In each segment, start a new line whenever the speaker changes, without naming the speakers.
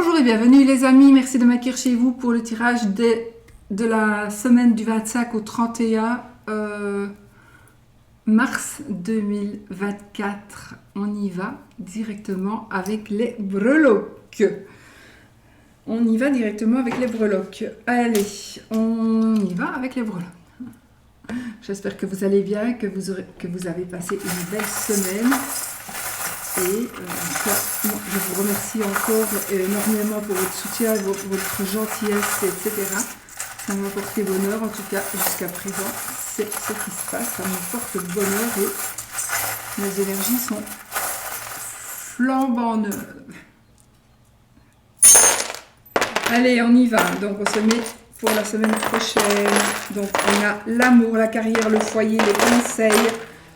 Bonjour et bienvenue les amis, merci de m'accueillir chez vous pour le tirage de la semaine du 25 au 31 mars 2024. On y va directement avec les breloques. On y va directement avec les breloques. Allez, on y va avec les breloques. J'espère que vous allez bien, que vous avez passé une belle semaine. Et je vous remercie encore énormément pour votre soutien, votre gentillesse, etc. Ça m'a porté bonheur, en tout cas jusqu'à présent. C'est ce qui se passe, ça me porte bonheur et mes énergies sont flambant neuves. Allez, on y va. Donc on se met pour la semaine prochaine. Donc on a l'amour, la carrière, le foyer, les conseils,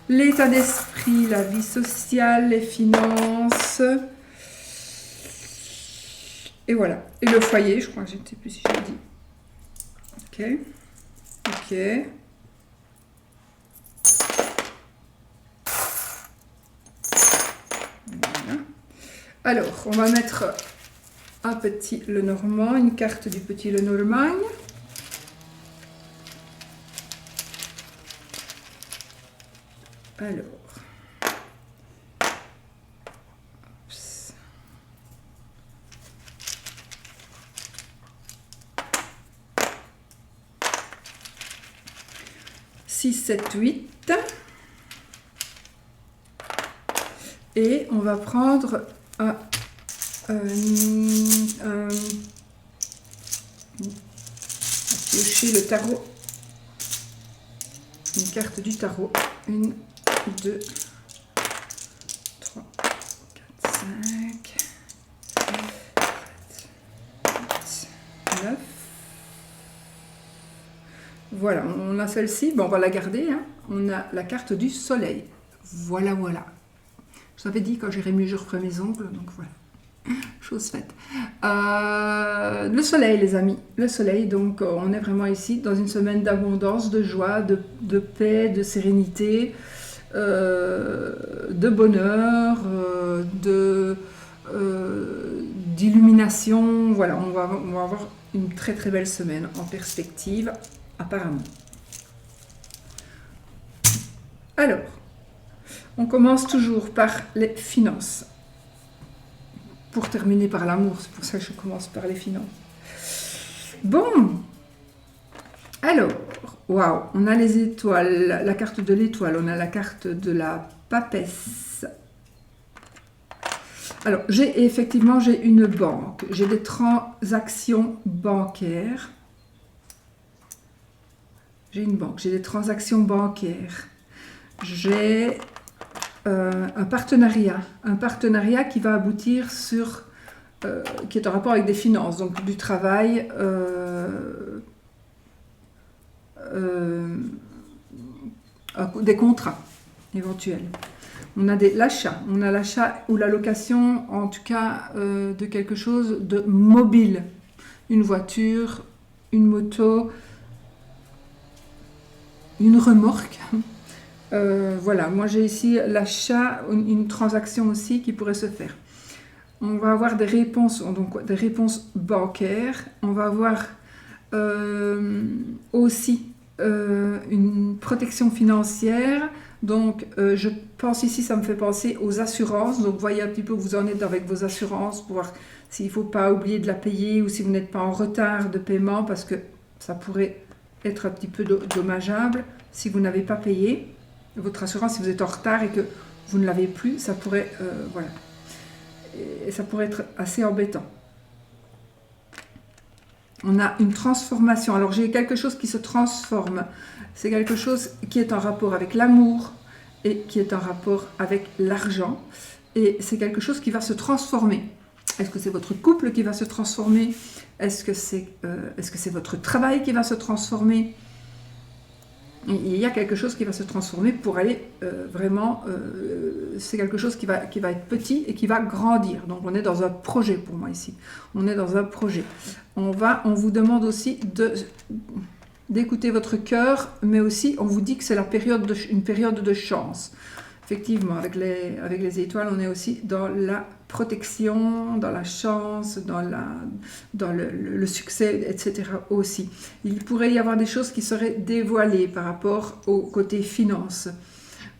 l'état d'esprit, la vie sociale, les finances. Et voilà. Et le foyer, je crois que je ne sais plus si j'ai dit. Ok. Voilà. Alors, on va mettre un petit Lenormand, une carte du petit Lenormand. Alors, oups. Six, 7, 8. Et on va prendre piocher le tarot. Une carte du tarot. 1, 2, 3, 4, 5, 7, 8, 9. Voilà, on a celle-ci. Bon, on va la garder. Hein. On a la carte du soleil. Voilà, voilà. Je vous avais dit, quand j'irai mieux, je referai mes ongles. Donc voilà, chose faite. Le soleil, les amis. Le soleil, donc on est vraiment ici dans une semaine d'abondance, de joie, de paix, de sérénité. De bonheur, d'illumination. Voilà, on va avoir une très très belle semaine en perspective, apparemment. Alors, on commence toujours par les finances. Pour terminer par l'amour, c'est pour ça que je commence par les finances. Bon, alors, waouh, on a les étoiles, la carte de l'étoile, on a la carte de la papesse. Alors, j'ai une banque, j'ai des transactions bancaires. J'ai une banque, j'ai des transactions bancaires. J'ai un partenariat qui va aboutir sur, qui est en rapport avec des finances, donc du travail. Des contrats éventuels. On a l'achat ou la location, en tout cas de quelque chose de mobile, une voiture, une moto, une remorque. Voilà, moi j'ai ici l'achat, une transaction aussi qui pourrait se faire. On va avoir des réponses, donc des réponses bancaires. On va avoir aussi une protection financière. Donc je pense ici, ça me fait penser aux assurances. Donc voyez un petit peu où vous en êtes avec vos assurances pour voir s'il ne faut pas oublier de la payer ou si vous n'êtes pas en retard de paiement, parce que ça pourrait être un petit peu dommageable si vous n'avez pas payé votre assurance, si vous êtes en retard et que vous ne l'avez plus, ça pourrait voilà, et ça pourrait être assez embêtant. On a une transformation. Alors j'ai quelque chose qui se transforme. C'est quelque chose qui est en rapport avec l'amour et qui est en rapport avec l'argent. Et c'est quelque chose qui va se transformer. Est-ce que c'est votre couple qui va se transformer? Est-ce que c'est votre travail qui va se transformer? Il y a quelque chose qui va se transformer pour aller vraiment... c'est quelque chose qui va être petit et qui va grandir. Donc on est dans un projet pour moi ici. On est dans un projet. On vous demande aussi d'écouter votre cœur, mais aussi on vous dit que c'est une période de chance. effectivement, avec les étoiles, on est aussi dans la protection, dans la chance, dans le succès, etc. aussi. Il pourrait y avoir des choses qui seraient dévoilées par rapport au côté finance.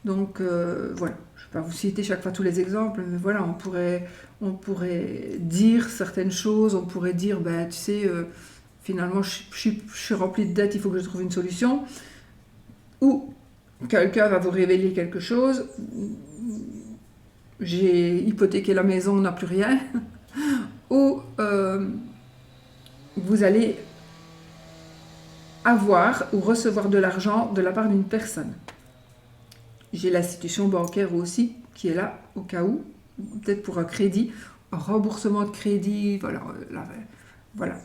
Donc, voilà. Je ne vais pas vous citer chaque fois tous les exemples, mais voilà, on pourrait dire certaines choses, on pourrait dire, ben, tu sais, finalement, je suis rempli de dettes, il faut que je trouve une solution. Ou quelqu'un va vous révéler quelque chose, j'ai hypothéqué la maison, on n'a plus rien, ou vous allez avoir ou recevoir de l'argent de la part d'une personne. J'ai l'institution bancaire aussi qui est là au cas où, peut-être pour un crédit, un remboursement de crédit, voilà. Voilà.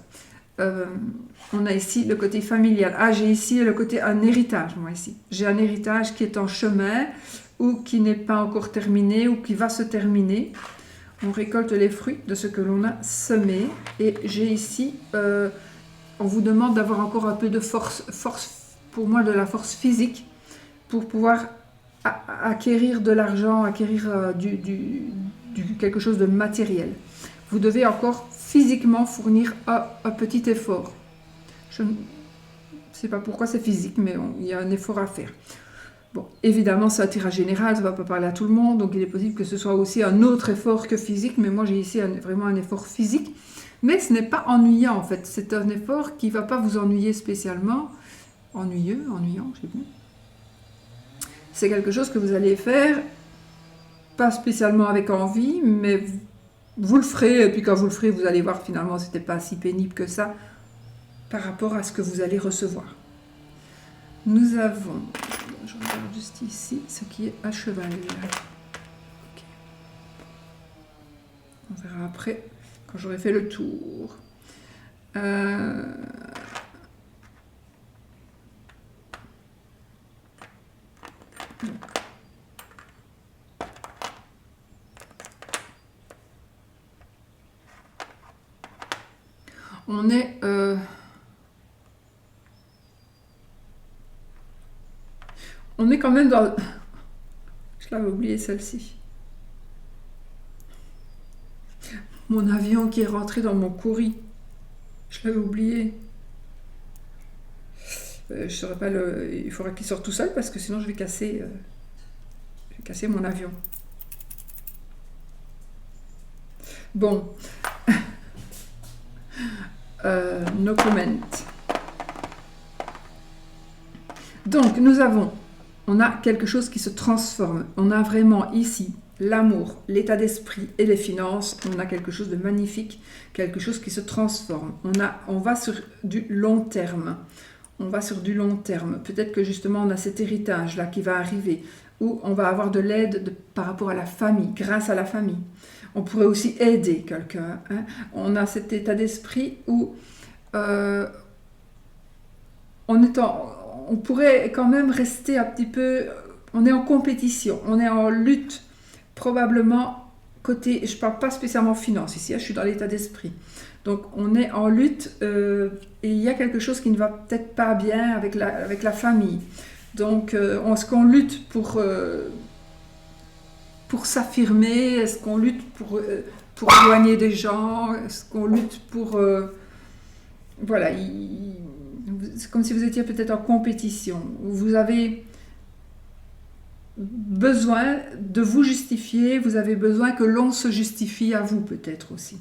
On a ici le côté familial. Ah, j'ai ici le côté un héritage, moi ici. J'ai un héritage qui est en chemin ou qui n'est pas encore terminé ou qui va se terminer. On récolte les fruits de ce que l'on a semé. Et j'ai ici, on vous demande d'avoir encore un peu de force, pour moi de la force physique, pour pouvoir acquérir de l'argent, acquérir quelque chose de matériel. Vous devez encore physiquement fournir un petit effort. Je ne sais pas pourquoi c'est physique, mais il y a un effort à faire. Bon, évidemment, c'est un tirage général, ça ne va pas parler à tout le monde, donc il est possible que ce soit aussi un autre effort que physique, mais moi j'ai ici vraiment un effort physique. Mais ce n'est pas ennuyant en fait, c'est un effort qui ne va pas vous ennuyer spécialement. Ennuyant, je sais plus. C'est quelque chose que vous allez faire, pas spécialement avec envie, mais vous le ferez, et puis quand vous le ferez, vous allez voir finalement c'était pas si pénible que ça par rapport à ce que vous allez recevoir. Nous avons, je regarde juste ici, ce qui est à cheval. Okay. On verra après, quand j'aurai fait le tour. On est... on est quand même dans... Je l'avais oublié celle-ci. Mon avion qui est rentré dans mon courrier. Je l'avais oublié. Je saurais pas le... Il faudra qu'il sorte tout seul parce que sinon je vais casser mon avion. Bon. No comment. Donc, on a quelque chose qui se transforme. On a vraiment ici l'amour, l'état d'esprit et les finances. On a quelque chose de magnifique, quelque chose qui se transforme. On va sur du long terme. On va sur du long terme. Peut-être que justement, on a cet héritage-là qui va arriver, où on va avoir de l'aide par rapport à la famille, grâce à la famille. On pourrait aussi aider quelqu'un. Hein. On a cet état d'esprit où on pourrait quand même rester un petit peu... On est en compétition, on est en lutte, probablement côté... Je ne parle pas spécialement finance ici, hein, je suis dans l'état d'esprit. Donc on est en lutte et il y a quelque chose qui ne va peut-être pas bien avec la famille. Donc est-ce qu'on lutte pour s'affirmer? Est-ce qu'on lutte pour éloigner des gens? Est-ce qu'on lutte pour... voilà, c'est comme si vous étiez peut-être en compétition. Vous avez besoin de vous justifier, vous avez besoin que l'on se justifie à vous peut-être aussi.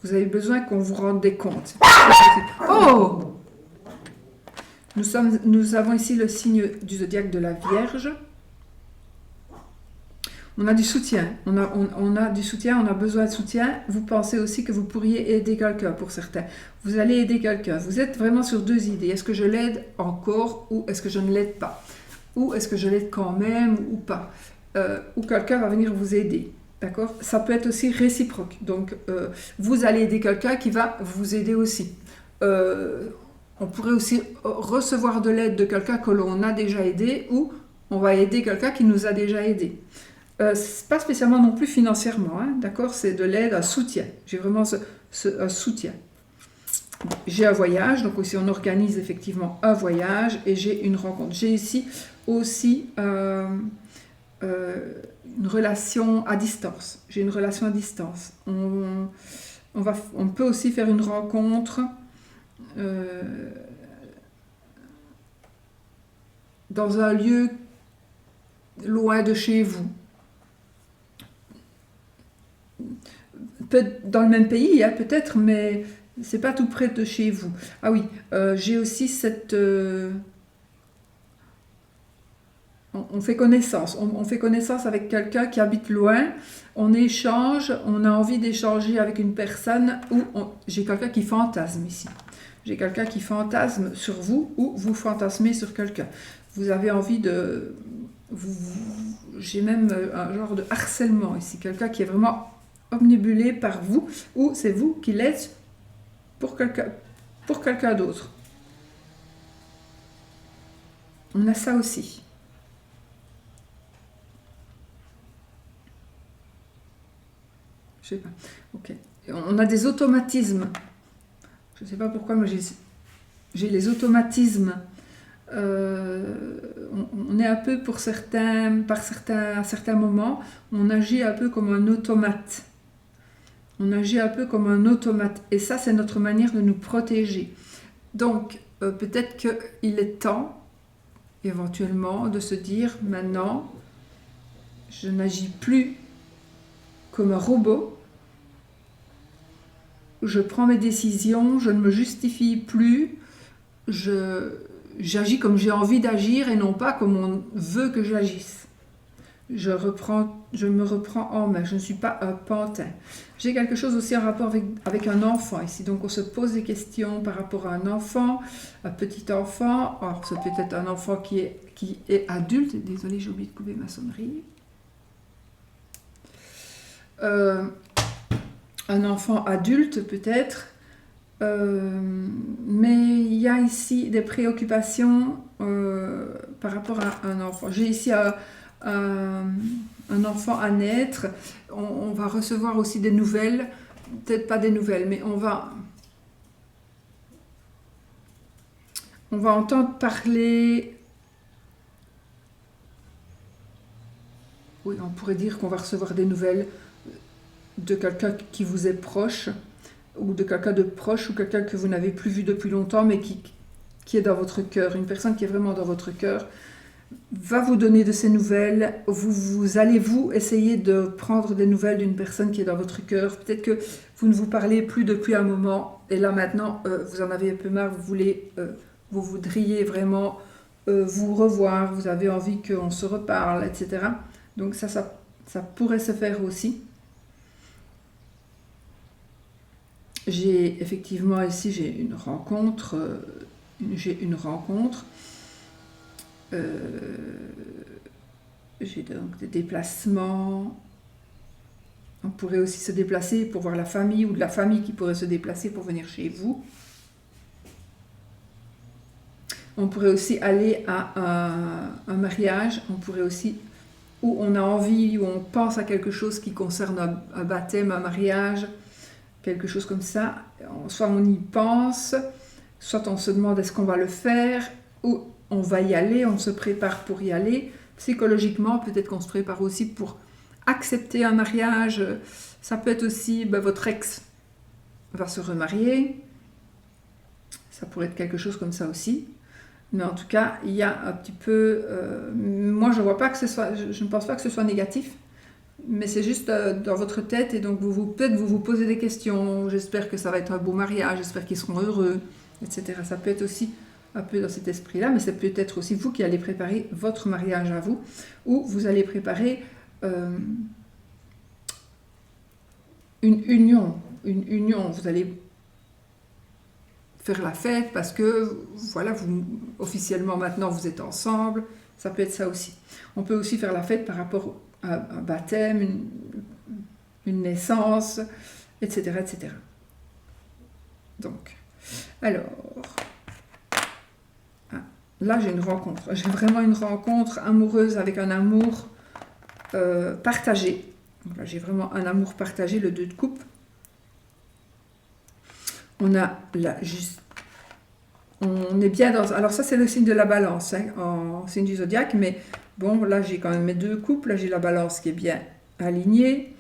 Vous avez besoin qu'on vous rende des comptes. Oh! Nous avons ici le signe du zodiaque de la Vierge. On a du soutien, on a du soutien, on a besoin de soutien. Vous pensez aussi que vous pourriez aider quelqu'un pour certains. Vous allez aider quelqu'un. Vous êtes vraiment sur deux idées. Est-ce que je l'aide encore ou est-ce que je ne l'aide pas? Ou est-ce que je l'aide quand même ou pas? Ou quelqu'un va venir vous aider. D'accord? Ça peut être aussi réciproque. Donc, vous allez aider quelqu'un qui va vous aider aussi. On pourrait aussi recevoir de l'aide de quelqu'un que l'on a déjà aidé ou on va aider quelqu'un qui nous a déjà aidé. Pas spécialement non plus financièrement, hein, d'accord? C'est de l'aide, un soutien. J'ai vraiment un soutien. J'ai un voyage, donc aussi on organise effectivement un voyage et j'ai une rencontre. J'ai ici aussi une relation à distance. J'ai une relation à distance. On peut aussi faire une rencontre dans un lieu loin de chez vous. Peut-être dans le même pays, hein, peut-être, mais c'est pas tout près de chez vous. Ah oui, j'ai aussi cette... on fait connaissance. On fait connaissance avec quelqu'un qui habite loin. On échange, on a envie d'échanger avec une personne ou j'ai quelqu'un qui fantasme ici. J'ai quelqu'un qui fantasme sur vous ou vous fantasmez sur quelqu'un. Vous avez envie de... j'ai même un genre de harcèlement ici. Quelqu'un qui est vraiment omnibulé par vous ou c'est vous qui l'êtes pour quelqu'un d'autre. On a ça aussi. Je sais pas. Ok. On a des automatismes. Je ne sais pas pourquoi, mais j'ai les automatismes. On est un peu à certains moments, on agit un peu comme un automate. On agit un peu comme un automate. Et ça, c'est notre manière de nous protéger. Donc, peut-être qu'il est temps, éventuellement, de se dire, maintenant, je n'agis plus comme un robot. Je prends mes décisions, je ne me justifie plus. J'agis comme j'ai envie d'agir et non pas comme on veut que j'agisse. Je me reprends en main, je ne suis pas un pantin. J'ai quelque chose aussi en rapport avec un enfant ici. Donc on se pose des questions par rapport à un enfant, un petit enfant. Alors c'est peut-être un enfant qui est adulte. Désolée, j'ai oublié de couper ma sonnerie. Un enfant adulte peut-être. Mais il y a ici des préoccupations par rapport à un enfant. J'ai ici un enfant à naître. On va recevoir aussi des nouvelles, peut-être pas des nouvelles, mais on va entendre parler. Oui, on pourrait dire qu'on va recevoir des nouvelles de quelqu'un qui vous est proche, ou de quelqu'un de proche, ou quelqu'un que vous n'avez plus vu depuis longtemps, mais qui est dans votre cœur. Une personne qui est vraiment dans votre cœur va vous donner de ces nouvelles. Vous allez essayer de prendre des nouvelles d'une personne qui est dans votre cœur. Peut-être que vous ne vous parlez plus depuis un moment, et là maintenant, vous en avez un peu marre, vous voudriez vraiment vous revoir, vous avez envie qu'on se reparle, etc. Donc ça pourrait se faire aussi. J'ai effectivement ici, j'ai une rencontre. J'ai donc des déplacements. On pourrait aussi se déplacer pour voir la famille, ou de la famille qui pourrait se déplacer pour venir chez vous. On pourrait aussi aller à un mariage. On pourrait aussi, où on a envie, où on pense à quelque chose qui concerne un baptême, un mariage, quelque chose comme ça. Soit on y pense, soit on se demande est-ce qu'on va le faire, ou on va y aller, on se prépare pour y aller. Psychologiquement, peut-être qu'on se prépare aussi pour accepter un mariage. Ça peut être aussi, votre ex va se remarier. Ça pourrait être quelque chose comme ça aussi. Mais en tout cas, il y a un petit peu... moi, je ne pense pas que ce soit négatif. Mais c'est juste dans votre tête, et donc peut-être vous posez des questions. J'espère que ça va être un beau mariage, j'espère qu'ils seront heureux, etc. Ça peut être aussi un peu dans cet esprit-là, mais c'est peut-être aussi vous qui allez préparer votre mariage à vous, ou vous allez préparer une union. Vous allez faire la fête parce que, voilà, officiellement maintenant vous êtes ensemble. Ça peut être ça aussi. On peut aussi faire la fête par rapport à un baptême, une naissance, etc., etc. Donc, alors, là j'ai une rencontre. J'ai vraiment une rencontre amoureuse avec un amour partagé. Donc là, j'ai vraiment un amour partagé, le 2 de coupe. On a On est bien dans... Alors ça, c'est le signe de la balance, hein, en signe du zodiaque, mais bon, là, j'ai quand même mes deux couples. Là, j'ai la balance qui est bien alignée.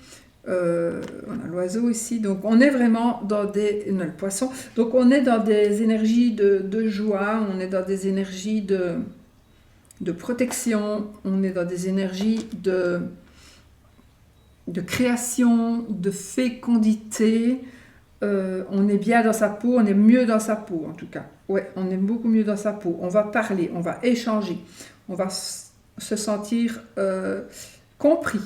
On a l'oiseau ici. Donc, on est vraiment dans des... Non, le poisson. Donc, on est dans des énergies de joie. On est dans des énergies de protection. On est dans des énergies de création, de fécondité. On est bien dans sa peau, on est mieux dans sa peau en tout cas. Ouais, on est beaucoup mieux dans sa peau. On va parler, on va échanger, on va se sentir compris.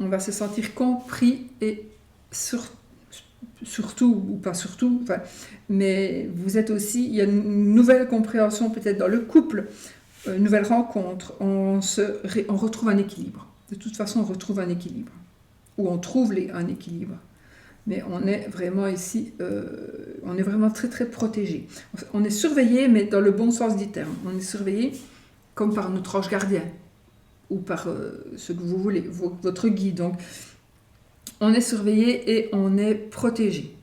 On va se sentir compris et surtout, ou pas surtout, enfin, mais vous êtes aussi, il y a une nouvelle compréhension peut-être dans le couple, une nouvelle rencontre, on retrouve un équilibre. De toute façon, on retrouve un équilibre. Ou on trouve un équilibre. Mais on est vraiment ici, on est vraiment très très protégé. On est surveillé, mais dans le bon sens du terme. On est surveillé comme par notre ange gardien, ou par ce que vous voulez, votre guide. Donc, on est surveillé et on est protégé.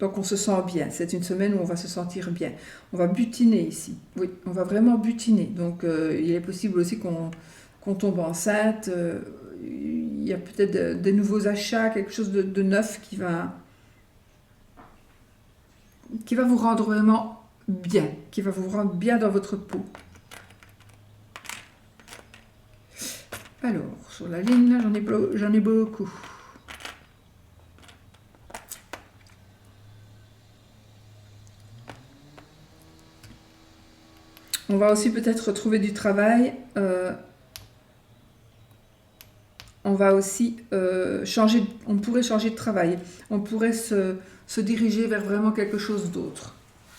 Donc, on se sent bien. C'est une semaine où on va se sentir bien. On va butiner ici. Oui, on va vraiment butiner. Donc, il est possible aussi qu'on tombe enceinte. Il y a peut-être des nouveaux achats, quelque chose de neuf qui va vous rendre vraiment bien, qui va vous rendre bien dans votre peau. Alors, sur la ligne, là, j'en ai beaucoup. On va aussi peut-être retrouver du travail. On va aussi changer, on pourrait changer de travail. On pourrait se diriger vers vraiment quelque chose d'autre.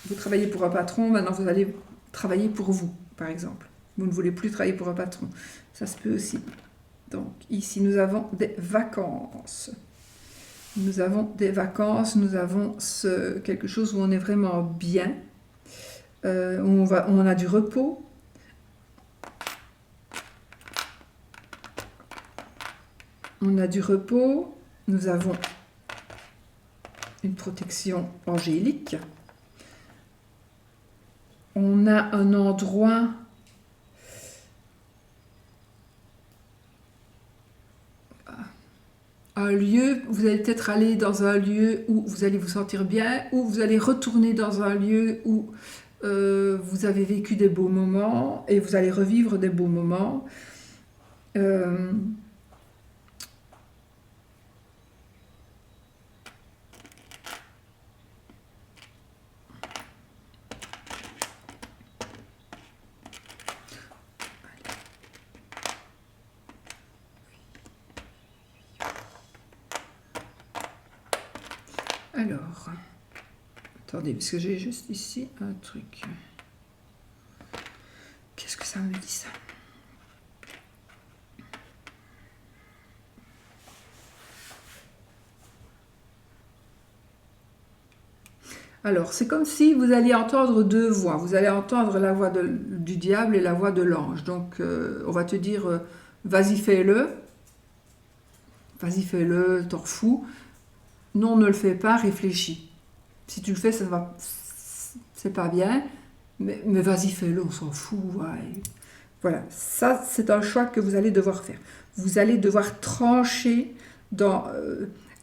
Vous travaillez pour un patron, maintenant vous allez travailler pour vous, par exemple. Vous ne voulez plus travailler pour un patron. Ça se peut aussi. Donc ici, nous avons des vacances. Nous avons des vacances, nous avons quelque chose où on est vraiment bien. On a du repos. On a du repos. Nous avons une protection angélique. On a un endroit... un lieu, vous allez peut-être aller dans un lieu où vous allez vous sentir bien, ou vous allez retourner dans un lieu où vous avez vécu des beaux moments et vous allez revivre des beaux moments. Alors, attendez, parce que j'ai juste ici un truc. Qu'est-ce que ça me dit, ça? Alors, c'est comme si vous alliez entendre deux voix. Vous allez entendre la voix du diable et la voix de l'ange. Donc, on va te dire, vas-y, fais-le. Vas-y, fais-le, t'en fous. Non, ne le fais pas, réfléchis. Si tu le fais, ça va, c'est pas bien, mais vas-y, fais-le, on s'en fout. Ouais. Voilà, ça, c'est un choix que vous allez devoir faire. Vous allez devoir trancher dans...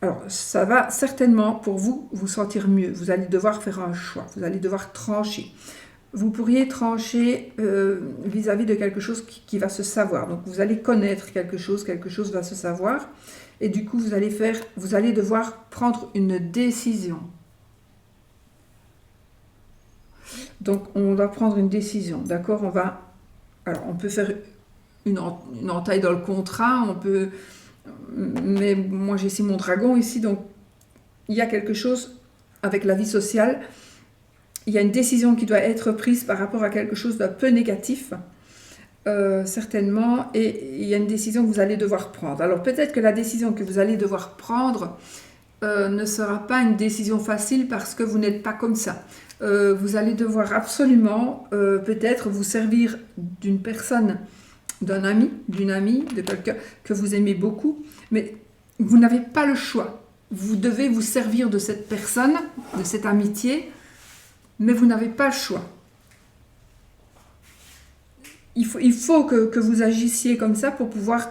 alors, ça va certainement, pour vous, vous sentir mieux. Vous allez devoir faire un choix. Vous allez devoir trancher. Vous pourriez trancher vis-à-vis de quelque chose qui va se savoir. Donc, vous allez connaître quelque chose va se savoir. Et du coup, vous allez devoir prendre une décision. Donc, on va prendre une décision, d'accord? On peut faire une entaille dans le contrat, mais moi j'ai ici mon dragon ici, donc il y a quelque chose avec la vie sociale. Il y a une décision qui doit être prise par rapport à quelque chose d'un peu négatif. Certainement, et il y a une décision que vous allez devoir prendre. Alors peut-être que la décision que vous allez devoir prendre ne sera pas une décision facile parce que vous n'êtes pas comme ça. Vous allez devoir absolument peut-être vous servir d'une personne, d'un ami, d'une amie, de quelqu'un que vous aimez beaucoup, mais vous n'avez pas le choix. Vous devez vous servir de cette personne, de cette amitié, mais vous n'avez pas le choix. il faut que vous agissiez comme ça pour pouvoir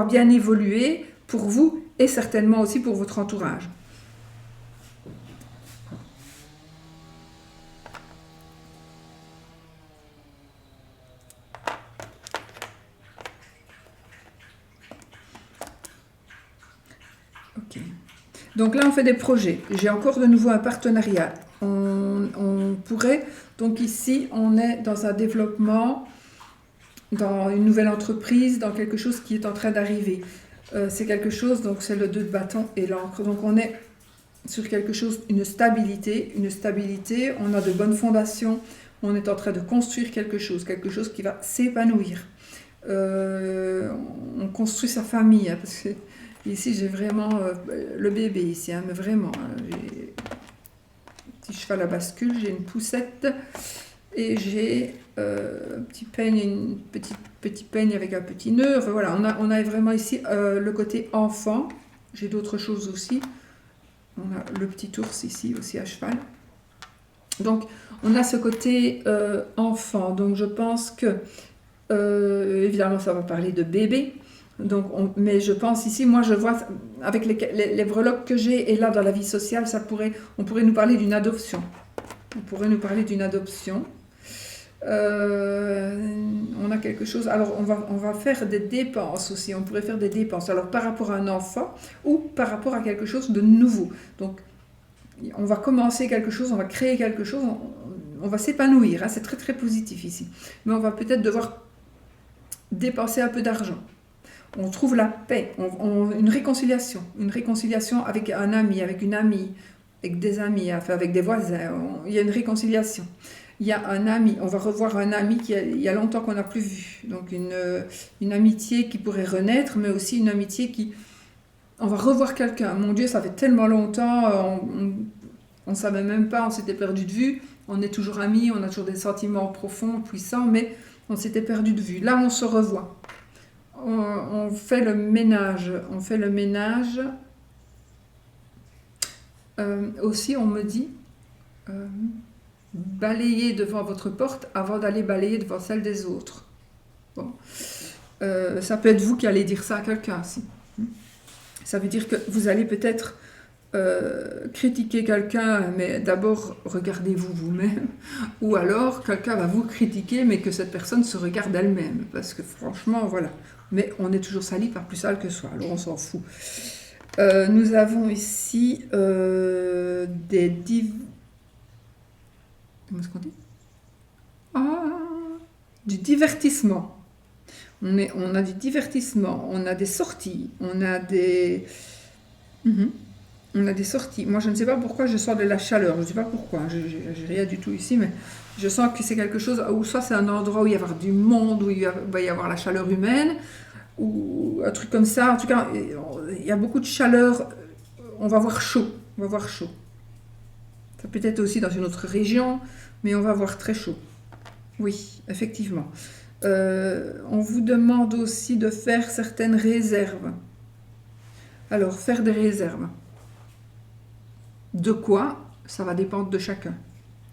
bien évoluer pour vous et certainement aussi pour votre entourage. Ok. Donc là, on fait des projets. J'ai encore de nouveau un partenariat. On pourrait, donc ici, on est dans un développement, dans une nouvelle entreprise, dans quelque chose qui est en train d'arriver. C'est quelque chose, donc c'est le 2 de bâton et l'encre. Donc on est sur quelque chose, une stabilité, on a de bonnes fondations, on est en train de construire quelque chose qui va s'épanouir. On construit sa famille, hein, parce que ici j'ai vraiment le bébé ici, hein, mais vraiment, j'ai un petit cheval à bascule, j'ai une poussette et j'ai un petit peigne, petit peigne avec un petit nœud. Enfin, voilà, on a vraiment ici le côté enfant. J'ai d'autres choses aussi. On a le petit ours ici aussi à cheval. Donc on a ce côté enfant. Donc je pense que évidemment ça va parler de bébé. Donc mais je pense ici, moi je vois avec les breloques que j'ai et là dans la vie sociale, on pourrait nous parler d'une adoption. On pourrait nous parler d'une adoption. On a quelque chose. Alors on va faire des dépenses aussi. On pourrait faire des dépenses. Alors par rapport à un enfant ou par rapport à quelque chose de nouveau. Donc on va commencer quelque chose, on va créer quelque chose, on va s'épanouir. Hein, c'est très très positif ici. Mais on va peut-être devoir dépenser un peu d'argent. On trouve la paix, une réconciliation avec un ami, avec une amie, avec des amis, enfin avec des voisins. Il y a une réconciliation. Il y a un ami, on va revoir un ami il y a longtemps qu'on n'a plus vu. Donc une amitié qui pourrait renaître, mais aussi une amitié qui... On va revoir quelqu'un. Mon Dieu, ça fait tellement longtemps, on ne savait même pas, on s'était perdu de vue. On est toujours amis, on a toujours des sentiments profonds, puissants, mais on s'était perdu de vue. Là, on se revoit. On fait le ménage. Aussi, on me dit... balayez devant votre porte avant d'aller balayer devant celle des autres. Bon. Ça peut être vous qui allez dire ça à quelqu'un aussi. Ça veut dire que vous allez peut-être critiquer quelqu'un, mais d'abord regardez-vous vous-même, ou alors quelqu'un va vous critiquer, mais que cette personne se regarde elle-même, parce que franchement, voilà. Mais on est toujours sali par plus sale que soi, alors on s'en fout. Nous avons ici comment est-ce qu'on dit ? Du divertissement. On a du divertissement, on a des sorties, on a des sorties. Moi, je ne sais pas pourquoi je sens de la chaleur. Je ne sais pas pourquoi. J'ai rien du tout ici, mais je sens que c'est quelque chose où soit c'est un endroit où il va y avoir du monde, où il va y avoir la chaleur humaine, ou un truc comme ça. En tout cas, il y a beaucoup de chaleur. On va voir chaud. Ça peut être aussi dans une autre région, mais on va voir très chaud. Oui, effectivement. On vous demande aussi de faire certaines réserves. Alors, faire des réserves. De quoi? Ça va dépendre de chacun.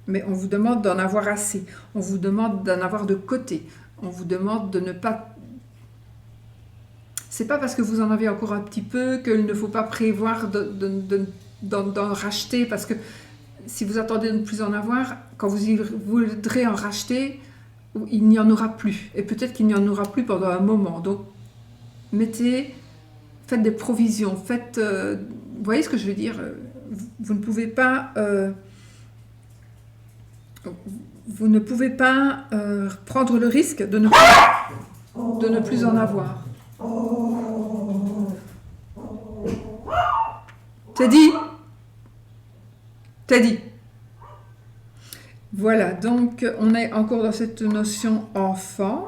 Mais on vous demande d'en avoir assez. On vous demande d'en avoir de côté. On vous demande de ne pas... C'est pas parce que vous en avez encore un petit peu qu'il ne faut pas prévoir d'en racheter, parce que si vous attendez de ne plus en avoir, quand vous voudrez en racheter, il n'y en aura plus. Et peut-être qu'il n'y en aura plus pendant un moment. Donc, faites des provisions. Vous voyez ce que je veux dire? Vous ne pouvez pas... prendre le risque de ne plus en avoir. Teddy. Voilà, donc on est encore dans cette notion enfant,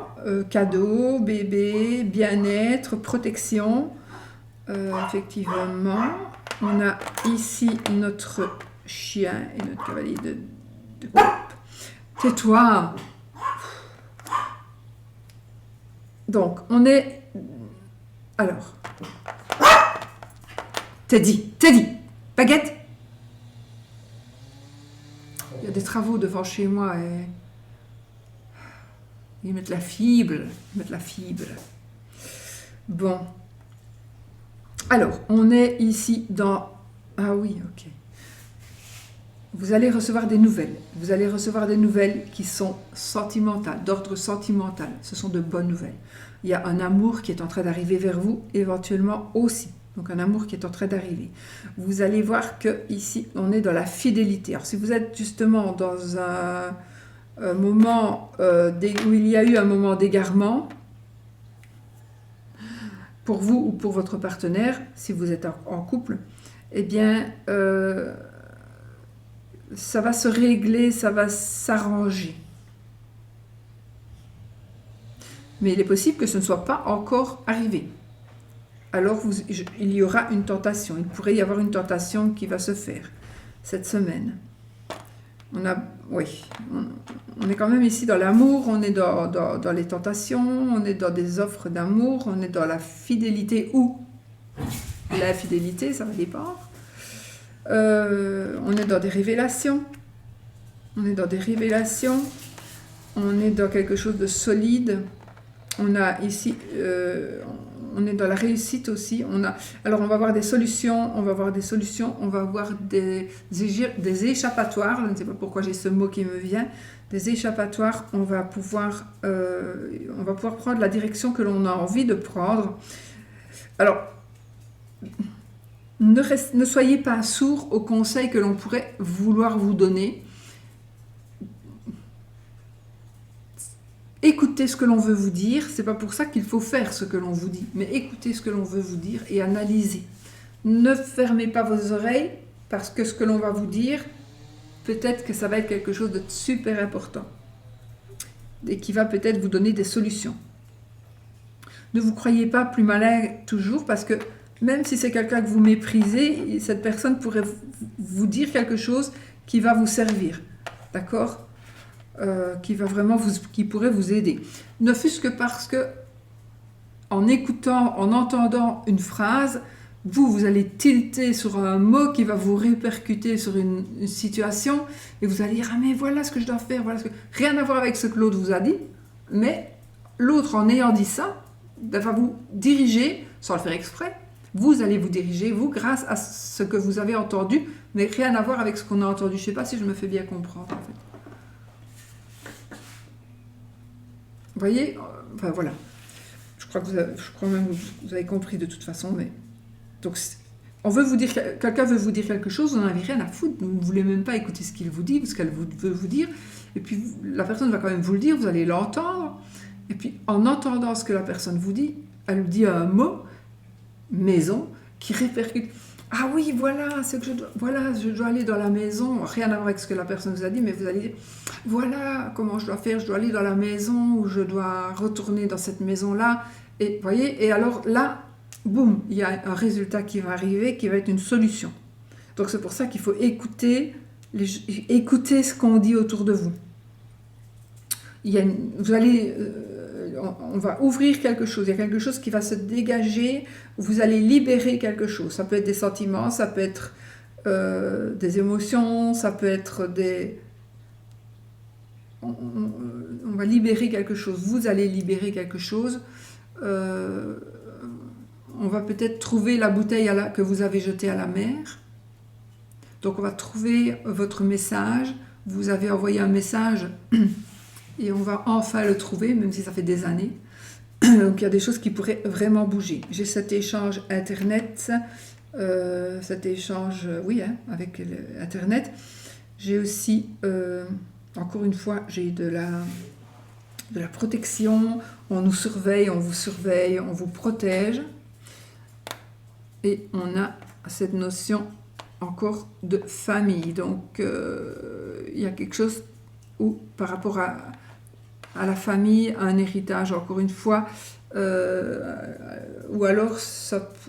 cadeau, bébé, bien-être, protection. Effectivement, on a ici notre chien et notre cavalier de coupe. Tais-toi! Donc, on est... Alors... Teddy! Baguette! Il y a des travaux devant chez moi et Ils mettent la fibre. Ils mettent la fibre. Bon. Alors, on est ici dans... Ah oui, ok. Vous allez recevoir des nouvelles. Vous allez recevoir des nouvelles qui sont sentimentales, d'ordre sentimental. Ce sont de bonnes nouvelles. Il y a un amour qui est en train d'arriver vers vous, éventuellement aussi. Donc un amour qui est en train d'arriver. Vous allez voir que ici, on est dans la fidélité. Alors si vous êtes justement dans un moment où il y a eu un moment d'égarement, pour vous ou pour votre partenaire, si vous êtes en couple, eh bien... ça va se régler, ça va s'arranger. Mais il est possible que ce ne soit pas encore arrivé. Alors il y aura une tentation. Il pourrait y avoir une tentation qui va se faire cette semaine. On est quand même ici dans l'amour, on est dans les tentations, on est dans des offres d'amour, on est dans la fidélité ou l'infidélité, ça va dépendre. On est dans des révélations. On est dans des révélations. On est dans quelque chose de solide. On a ici... on est dans la réussite aussi. Alors, on va avoir des solutions. On va avoir des échappatoires. Je ne sais pas pourquoi j'ai ce mot qui me vient. Des échappatoires. On va pouvoir prendre la direction que l'on a envie de prendre. Alors... Ne soyez pas sourds aux conseils que l'on pourrait vouloir vous donner. Écoutez ce que l'on veut vous dire. C'est pas pour ça qu'il faut faire ce que l'on vous dit, mais écoutez ce que l'on veut vous dire et analysez. Ne fermez pas vos oreilles parce que ce que l'on va vous dire, peut-être que ça va être quelque chose de super important et qui va peut-être vous donner des solutions. Ne vous croyez pas plus malin toujours parce que même si c'est quelqu'un que vous méprisez, cette personne pourrait vous dire quelque chose qui va vous servir, d'accord ? Qui pourrait vous aider. Ne fût-ce que parce que, en écoutant, en entendant une phrase, vous allez tilter sur un mot qui va vous répercuter sur une situation, et vous allez dire « Ah mais voilà ce que je dois faire, voilà ce que... » Rien à voir avec ce que l'autre vous a dit, mais l'autre, en ayant dit ça, va vous diriger, sans le faire exprès. Vous allez vous diriger, vous, grâce à ce que vous avez entendu, mais rien à voir avec ce qu'on a entendu. Je ne sais pas si je me fais bien comprendre, en fait. Vous voyez, enfin voilà. Je crois même que vous avez compris de toute façon, mais... Donc, quelqu'un veut vous dire quelque chose, vous n'en avez rien à foutre, vous ne voulez même pas écouter ce qu'il vous dit, ce qu'elle veut vous dire, et puis la personne va quand même vous le dire, vous allez l'entendre, et puis en entendant ce que la personne vous dit, elle dit un mot, maison, qui répercute. Ah oui, voilà, je dois aller dans la maison, rien à voir avec ce que la personne vous a dit, mais vous allez dire, voilà comment je dois faire, je dois aller dans la maison, ou je dois retourner dans cette maison-là, et voyez, et alors là, boum, il y a un résultat qui va arriver, qui va être une solution. Donc c'est pour ça qu'il faut écouter ce qu'on dit autour de vous. On va ouvrir quelque chose, il y a quelque chose qui va se dégager, vous allez libérer quelque chose. Ça peut être des sentiments, ça peut être des émotions, ça peut être des... On va libérer quelque chose, vous allez libérer quelque chose. On va peut-être trouver la bouteille que vous avez jetée à la mer. Donc on va trouver votre message, vous avez envoyé un message... Et on va enfin le trouver, même si ça fait des années. Donc il y a des choses qui pourraient vraiment bouger. J'ai cet échange Internet, avec Internet. J'ai aussi, encore une fois, j'ai de la protection. On nous surveille, on vous surveille, on vous protège. Et on a cette notion encore de famille. Donc il y a quelque chose où, par rapport à la famille, un héritage, encore une fois, ou alors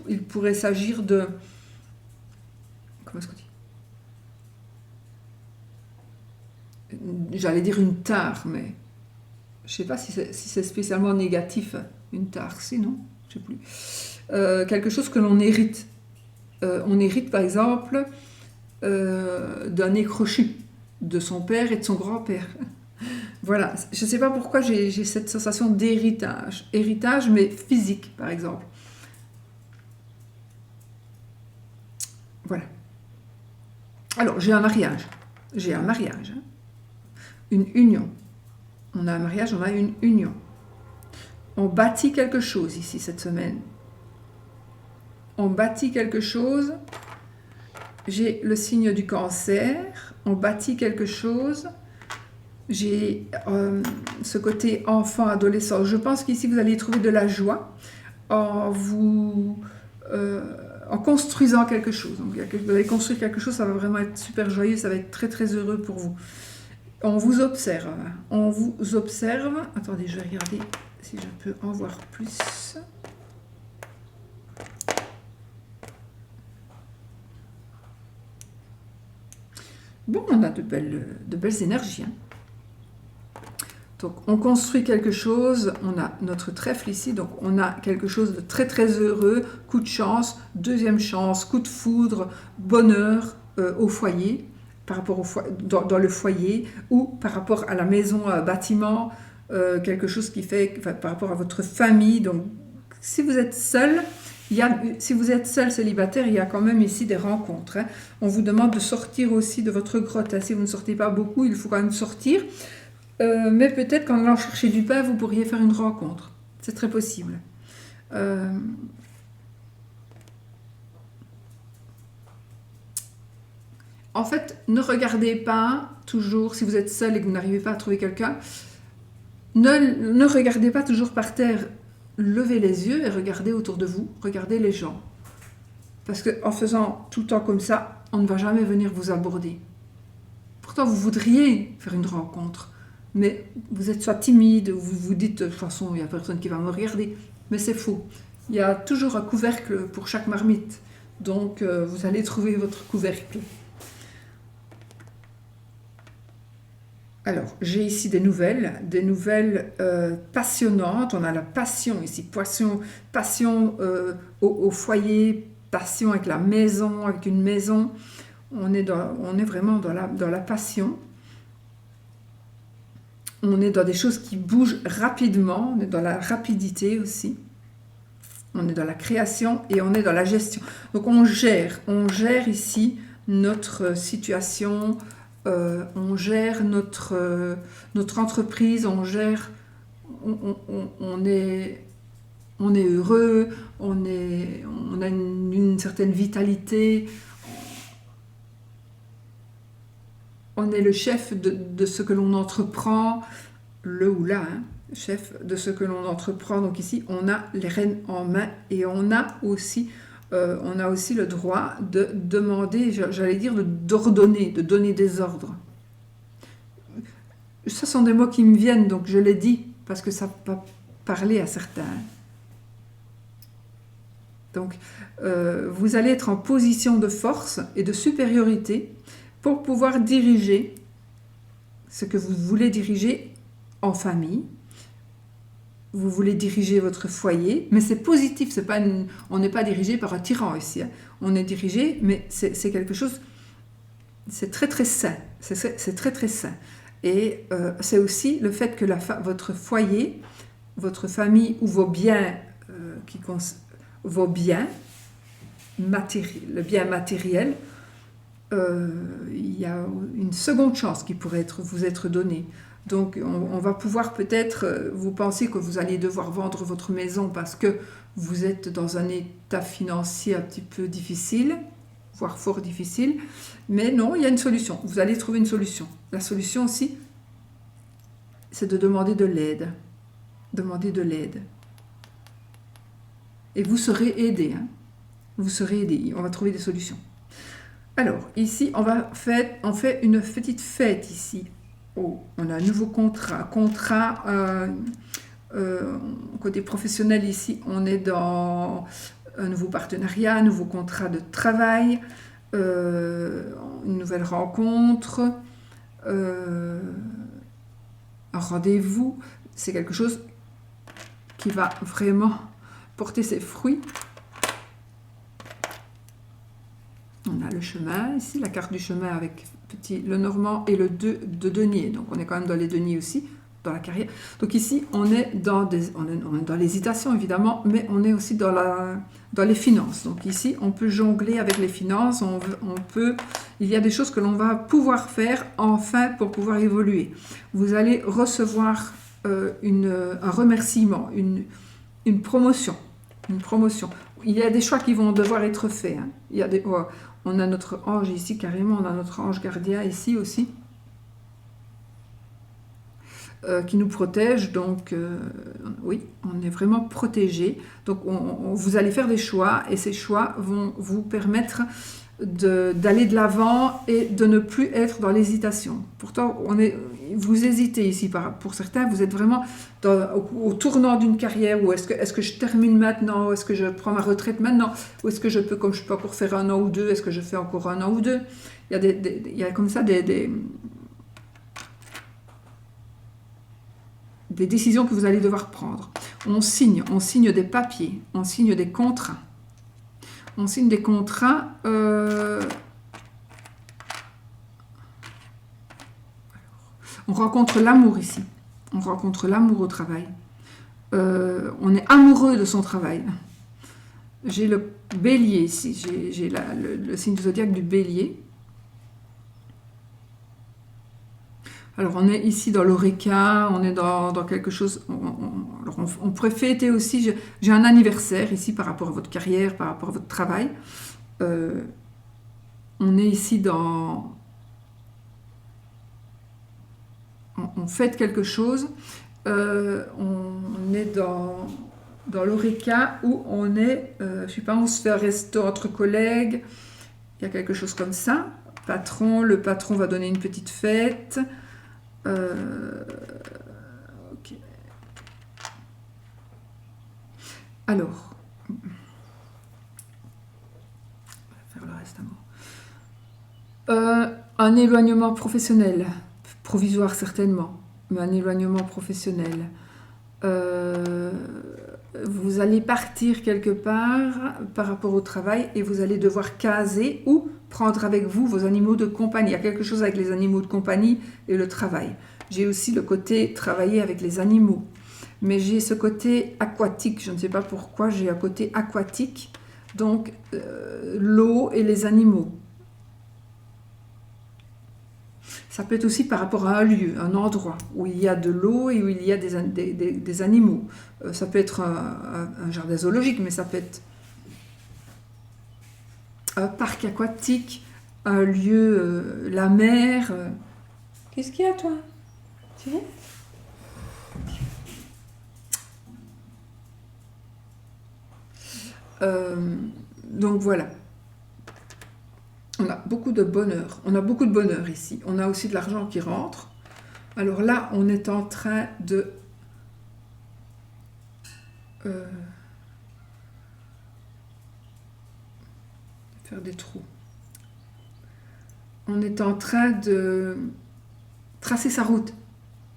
il pourrait s'agir de... Comment est-ce qu'on dit ? J'allais dire une tare, mais je ne sais pas si c'est spécialement négatif, une tare, sinon, je ne sais plus. Quelque chose que l'on hérite. On hérite, par exemple, d'un nez crochu de son père et de son grand-père. Voilà, je ne sais pas pourquoi j'ai cette sensation d'héritage. Héritage, mais physique, par exemple. Voilà. Alors, j'ai un mariage. J'ai un mariage. Hein. Une union. On a un mariage, on a une union. On bâtit quelque chose ici cette semaine. On bâtit quelque chose. J'ai le signe du cancer. On bâtit quelque chose. J'ai ce côté enfant, adolescent. Je pense qu'ici vous allez trouver de la joie en en construisant quelque chose. Donc, vous allez construire quelque chose, ça va vraiment être super joyeux, ça va être très très heureux pour vous. On vous observe. On vous observe. Attendez, je vais regarder si je peux en voir plus. Bon, on a de belles énergies. Hein. Donc, on construit quelque chose, on a notre trèfle ici, donc on a quelque chose de très très heureux, coup de chance, deuxième chance, coup de foudre, bonheur au foyer, par rapport dans le foyer, ou par rapport à la maison, bâtiment, quelque chose qui fait, enfin, par rapport à votre famille. Donc, si vous êtes seul, si vous êtes seul célibataire, il y a quand même ici des rencontres. Hein. On vous demande de sortir aussi de votre grotte. Hein. Si vous ne sortez pas beaucoup, il faut quand même sortir. Mais peut-être qu'en allant chercher du pain, vous pourriez faire une rencontre. C'est très possible. En fait, ne regardez pas toujours, si vous êtes seul et que vous n'arrivez pas à trouver quelqu'un, ne regardez pas toujours par terre. Levez les yeux et regardez autour de vous, regardez les gens. Parce qu'en faisant tout le temps comme ça, on ne va jamais venir vous aborder. Pourtant, vous voudriez faire une rencontre. Mais vous êtes soit timide, ou vous vous dites, de toute façon, il n'y a personne qui va me regarder. Mais c'est faux. Il y a toujours un couvercle pour chaque marmite. Donc, vous allez trouver votre couvercle. Alors, j'ai ici des nouvelles passionnantes. On a la passion ici, passion au foyer, passion avec la maison, avec une maison. On est vraiment dans la passion. On est dans des choses qui bougent rapidement, on est dans la rapidité aussi. On est dans la création et on est dans la gestion. Donc on gère ici notre situation, on gère notre entreprise, on est heureux, on a une certaine vitalité, on est le chef de ce que l'on entreprend, le ou la, hein, chef de ce que l'on entreprend. Donc ici, on a les rênes en main et on a aussi le droit de demander, j'allais dire, d'ordonner, de donner des ordres. Ce sont des mots qui me viennent, donc je les dis, parce que ça va parler à certains. Donc, vous allez être en position de force et de supériorité pour pouvoir diriger ce que vous voulez diriger en famille. Vous voulez diriger votre foyer, mais c'est positif, on n'est pas dirigé par un tyran ici. Hein. On est dirigé, mais c'est quelque chose, c'est très très sain. C'est très très sain. Et c'est aussi le fait que votre foyer, votre famille ou vos biens, le bien matériel, il y a une seconde chance qui pourrait vous être donnée. Donc on va pouvoir peut-être, vous pensez que vous allez devoir vendre votre maison parce que vous êtes dans un état financier un petit peu difficile, voire fort difficile, mais non, il y a une solution, vous allez trouver une solution. La solution aussi, c'est de demander de l'aide. Demander de l'aide. Et vous serez aidé. Hein. Vous serez aidé, on va trouver des solutions. Alors, ici, on fait une petite fête ici. Oh, on a un nouveau contrat. Côté professionnel ici, on est dans un nouveau partenariat, un nouveau contrat de travail, une nouvelle rencontre, un rendez-vous. C'est quelque chose qui va vraiment porter ses fruits. on a le chemin, ici, la carte du chemin avec le normand et le 2 de denier. Donc on est quand même dans les deniers aussi, dans la carrière. Donc ici, on est dans l'hésitation, évidemment, mais on est aussi dans les finances. Donc ici, on peut jongler avec les finances, il y a des choses que l'on va pouvoir faire, enfin, pour pouvoir évoluer. Vous allez recevoir un remerciement, une promotion. Une promotion. Il y a des choix qui vont devoir être faits. Hein. On a notre ange ici, carrément, on a notre ange gardien ici aussi, qui nous protège. Donc, oui, on est vraiment protégé. Donc, vous allez faire des choix et ces choix vont vous permettre d'aller de l'avant et de ne plus être dans l'hésitation. Pourtant, vous hésitez ici. Pour certains, vous êtes vraiment au tournant d'une carrière. Ou est-ce que je termine maintenant? Ou est-ce que je prends ma retraite maintenant? Ou est-ce que je peux encore faire 1 an ou 2? Est-ce que je fais encore 1 an ou 2? Il y a comme ça des décisions que vous allez devoir prendre. On signe des papiers, on signe des contrats. On signe des contrats. On rencontre l'amour ici. On rencontre l'amour au travail. On est amoureux de son travail. J'ai le bélier ici. J'ai le signe du zodiaque du bélier. Alors, on est ici dans l'oreca, on est dans quelque chose... on pourrait fêter aussi... J'ai un anniversaire ici par rapport à votre carrière, par rapport à votre travail. On est ici dans... On fête quelque chose. On est dans l'oreca où on est... je ne sais pas, on se fait un resto entre collègues. Il y a quelque chose comme ça. Le patron va donner une petite fête. Okay. Alors, on va faire le reste avant. Un éloignement professionnel, provisoire certainement, mais un éloignement professionnel. Vous allez partir quelque part par rapport au travail et vous allez devoir caser ou prendre avec vous vos animaux de compagnie. Il y a quelque chose avec les animaux de compagnie et le travail. J'ai aussi le côté travailler avec les animaux. Mais j'ai ce côté aquatique. Je ne sais pas pourquoi j'ai un côté aquatique. Donc, l'eau et les animaux. Ça peut être aussi par rapport à un lieu, un endroit où il y a de l'eau et où il y a des animaux. Ça peut être un jardin zoologique, mais ça peut être un parc aquatique, un lieu, la mer. Qu'est-ce qu'il y a, toi? Tu viens? Donc voilà. On a beaucoup de bonheur. On a beaucoup de bonheur ici. On a aussi de l'argent qui rentre. Alors là, on est en train de... faire des trous. On est en train de tracer sa route.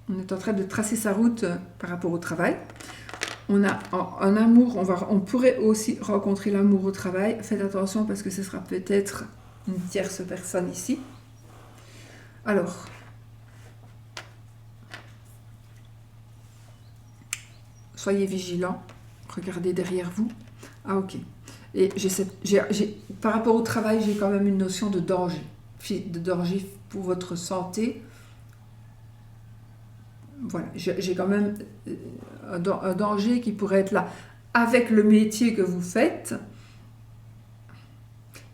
On est en train de tracer sa route par rapport au travail. On a un amour, on pourrait aussi rencontrer l'amour au travail. Faites attention parce que ce sera peut-être une tierce personne ici. Alors, soyez vigilants. Regardez derrière vous. Ah, ok. Et par rapport au travail, j'ai quand même une notion de danger pour votre santé. Voilà, j'ai quand même un danger qui pourrait être là avec le métier que vous faites,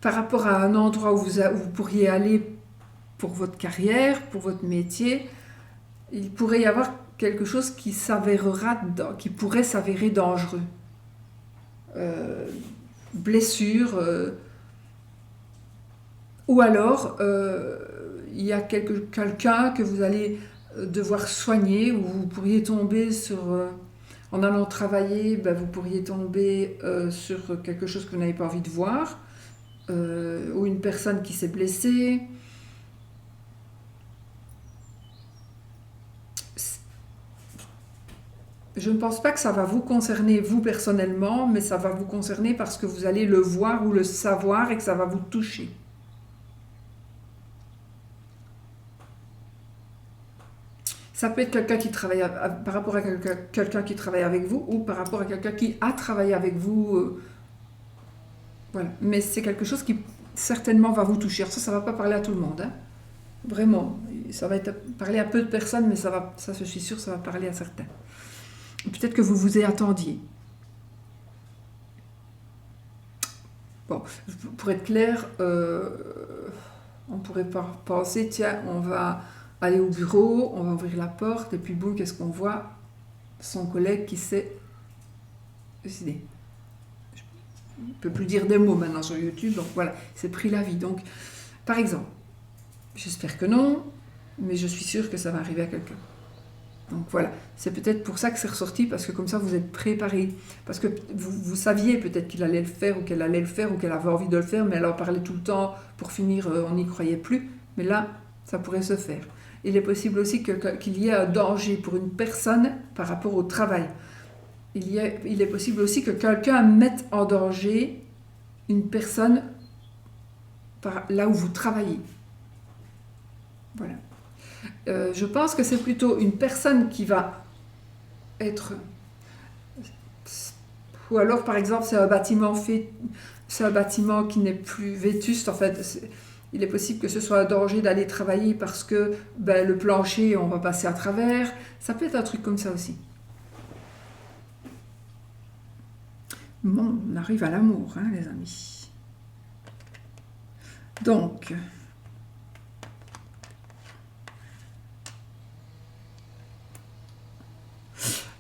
par rapport à un endroit où vous pourriez aller pour votre carrière, pour votre métier. Il pourrait y avoir quelque chose qui pourrait s'avérer dangereux. Blessure, ou alors il y a quelqu'un que vous allez devoir soigner, ou vous pourriez tomber sur, en allant travailler, vous pourriez tomber sur quelque chose que vous n'avez pas envie de voir, ou une personne qui s'est blessée. Je ne pense pas que ça va vous concerner vous personnellement, mais ça va vous concerner parce que vous allez le voir ou le savoir et que ça va vous toucher. Ça peut être quelqu'un qui travaille par rapport à quelqu'un qui travaille avec vous ou par rapport à quelqu'un qui a travaillé avec vous. Voilà. Mais c'est quelque chose qui certainement va vous toucher. Ça ne va pas parler à tout le monde. Hein. Vraiment. Ça va être parler à peu de personnes, mais ça, je suis sûre, ça va parler à certains. Peut-être que vous vous y attendiez. Bon, pour être clair, on pourrait pas penser, tiens, on va aller au bureau, on va ouvrir la porte, et puis boum, qu'est-ce qu'on voit? Son collègue qui s'est suicidé. Je ne peux plus dire des mots maintenant sur YouTube, donc voilà, il s'est pris la vie. Donc, par exemple, j'espère que non, mais je suis sûre que ça va arriver à quelqu'un. Donc voilà, c'est peut-être pour ça que c'est ressorti, parce que comme ça vous êtes préparés. Parce que vous saviez peut-être qu'il allait le faire, ou qu'elle allait le faire, ou qu'elle avait envie de le faire, mais elle en parlait tout le temps, pour finir, on n'y croyait plus. Mais là, ça pourrait se faire. Il est possible aussi qu'il y ait un danger pour une personne par rapport au travail. Il est possible aussi que quelqu'un mette en danger une personne là où vous travaillez. Voilà. Je pense que c'est plutôt une personne qui va être... Ou alors, par exemple, c'est un bâtiment qui n'est plus vétuste. En fait, il est possible que ce soit un danger d'aller travailler parce que le plancher, on va passer à travers. Ça peut être un truc comme ça aussi. Bon, on arrive à l'amour, hein, les amis. Donc...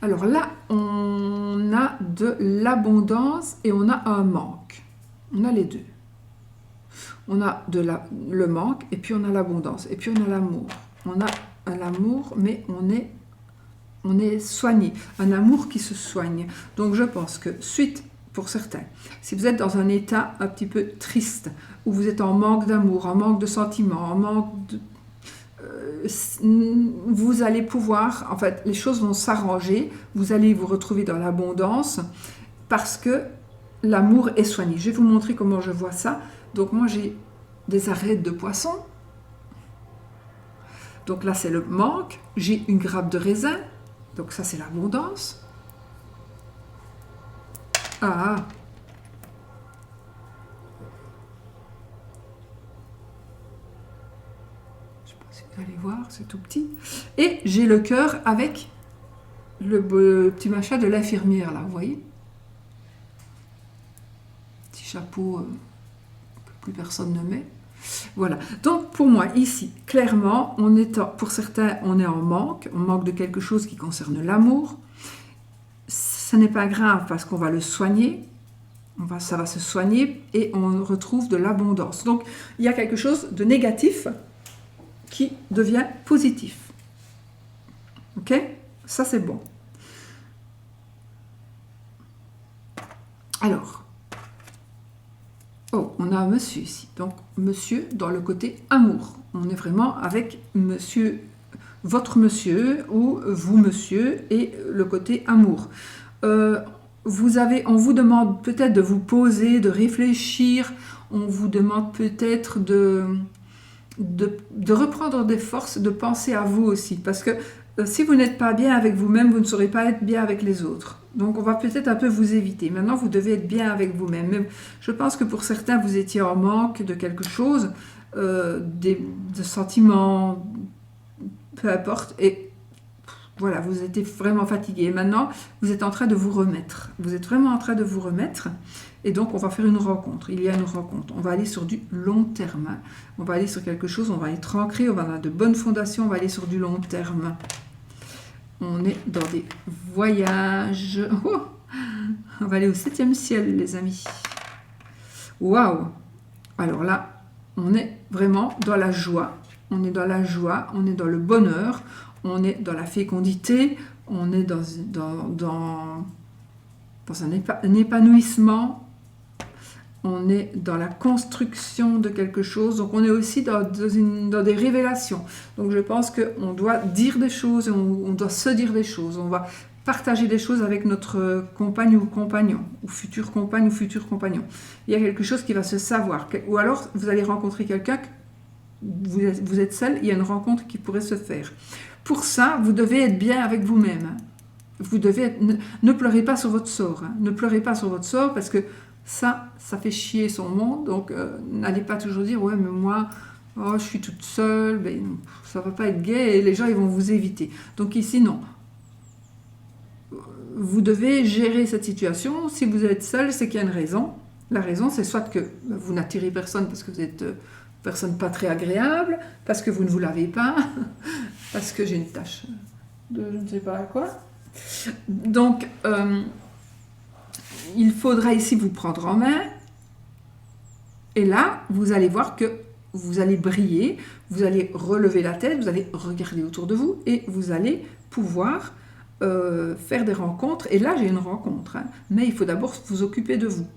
Alors là, on a de l'abondance et on a un manque. On a les deux. On a le manque et puis on a l'abondance. Et puis on a l'amour. On a l'amour, mais on est soigné. Un amour qui se soigne. Donc je pense que suite, pour certains, si vous êtes dans un état un petit peu triste, où vous êtes en manque d'amour, en manque de sentiments, en manque de... vous allez pouvoir, en fait, les choses vont s'arranger, vous allez vous retrouver dans l'abondance parce que l'amour est soigné. Je vais vous montrer comment je vois ça. Donc moi j'ai des arêtes de poisson. Donc là c'est le manque. J'ai une grappe de raisin. Donc ça c'est l'abondance. Ah, vous allez voir, c'est tout petit. Et j'ai le cœur avec le petit machin de l'infirmière, là, vous voyez? Petit chapeau que plus personne ne met. Voilà. Donc, pour moi, ici, clairement, pour certains, on est en manque. On manque de quelque chose qui concerne l'amour. Ce n'est pas grave parce qu'on va le soigner. Ça va se soigner et on retrouve de l'abondance. Donc, il y a quelque chose de négatif qui devient positif. Ok? Ça, c'est bon. Alors, on a un monsieur ici. Donc, monsieur dans le côté amour. On est vraiment avec monsieur, votre monsieur ou vous, monsieur, et le côté amour. On vous demande peut-être de vous poser, de réfléchir. On vous demande peut-être de reprendre des forces, de penser à vous aussi. Parce que si vous n'êtes pas bien avec vous-même, vous ne saurez pas être bien avec les autres. Donc on va peut-être un peu vous éviter. Maintenant, vous devez être bien avec vous-même. Mais je pense que pour certains, vous étiez en manque de quelque chose, de sentiments, peu importe. Et voilà, vous étiez vraiment fatigué. Et maintenant, vous êtes en train de vous remettre. Vous êtes vraiment en train de vous remettre. Et donc, on va faire une rencontre. Il y a une rencontre. On va aller sur du long terme. On va aller sur quelque chose, on va être ancré, on va avoir de bonnes fondations, on va aller sur du long terme. On est dans des voyages. Oh, on va aller au 7e ciel, les amis. Waouh! Alors là, on est vraiment dans la joie. On est dans la joie, on est dans le bonheur, on est dans la fécondité, on est dans un épanouissement. On est dans la construction de quelque chose, donc on est aussi dans des révélations. Donc je pense qu'on doit dire des choses, on doit se dire des choses, on va partager des choses avec notre compagne ou compagnon, ou future compagne ou futur compagnon. Il y a quelque chose qui va se savoir, ou alors vous allez rencontrer quelqu'un vous êtes seul, il y a une rencontre qui pourrait se faire. Pour ça, vous devez être bien avec vous-même. Hein. Vous devez être, ne pleurez pas sur votre sort. Hein. Ne pleurez pas sur votre sort parce que ça fait chier son monde. Donc, n'allez pas toujours dire, ouais, mais moi, oh, je suis toute seule. Ben, ça va pas être gai et les gens, ils vont vous éviter. Donc ici, non. Vous devez gérer cette situation. Si vous êtes seul, c'est qu'il y a une raison. La raison, c'est soit que vous n'attirez personne parce que vous êtes personne pas très agréable, parce que vous ne vous lavez pas, parce que j'ai une tache de je ne sais pas quoi. Donc, il faudra ici vous prendre en main. Et là, vous allez voir que vous allez briller, vous allez relever la tête, vous allez regarder autour de vous et vous allez pouvoir faire des rencontres. Et là, j'ai une rencontre, hein, mais il faut d'abord vous occuper de vous.